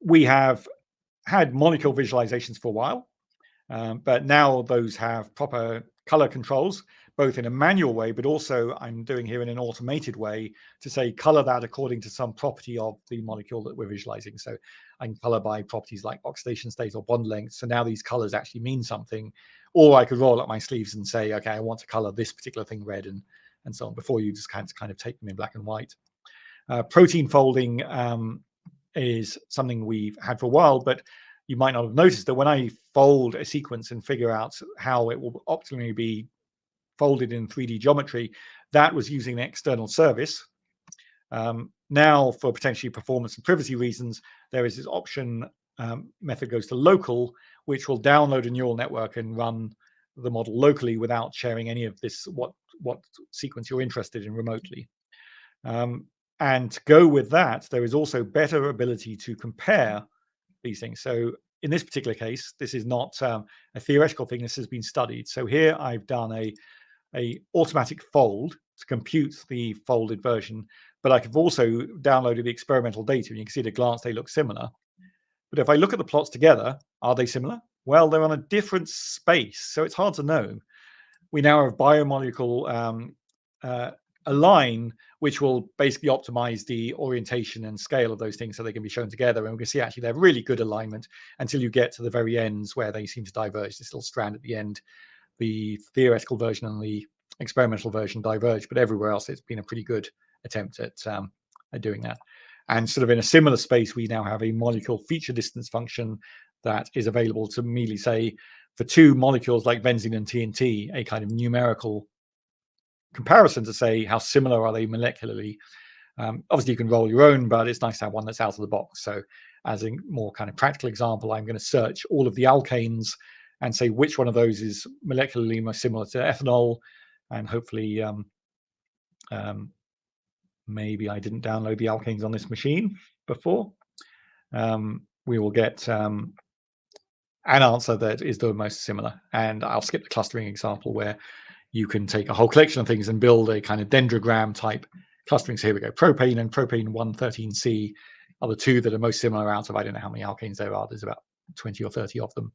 we have had molecule visualizations for a while, but now those have proper color controls, both in a manual way, but also I'm doing here in an automated way to say color that according to some property of the molecule that we're visualizing. So I can color by properties like oxidation state or bond length. So now these colors actually mean something. Or I could roll up my sleeves and say, okay, I want to color this particular thing red and so on, before you just kind of take them in black and white. Protein folding is something we've had for a while, but you might not have noticed that when I fold a sequence and figure out how it will optimally be folded in 3D geometry, that was using an external service. Now, for potentially performance and privacy reasons, there is this option method goes to local, which will download a neural network and run the model locally without sharing any of this, what sequence you're interested in remotely. And to go with that, there is also better ability to compare these things. So in this particular case, this is not a theoretical thing. This has been studied. So here I've done a automatic fold to compute the folded version, but I have also downloaded the experimental data, and you can see at a glance they look similar. But if I look at the plots together, are they similar? Well, they're on a different space, so it's hard to know. We now have biomolecule align, which will basically optimize the orientation and scale of those things so they can be shown together. And we can see actually they're really good alignment until you get to the very ends where they seem to diverge. This little strand at the end, the theoretical version and the experimental version diverge, but everywhere else it's been a pretty good attempt at doing that. And sort of in a similar space, we now have a molecule feature distance function that is available to immediately say, for two molecules like benzene and TNT, a kind of numerical comparison to say how similar are they molecularly. Obviously, you can roll your own, but it's nice to have one that's out of the box. So as a more kind of practical example, I'm going to search all of the alkanes and say which one of those is molecularly most similar to ethanol. And hopefully, maybe I didn't download the alkanes on this machine before. We will get an answer that is the most similar. And I'll skip the clustering example where you can take a whole collection of things and build a kind of dendrogram type clustering. So here we go. Propane and propane 113C are the two that are most similar out of, I don't know how many alkanes there are. There's about 20 or 30 of them.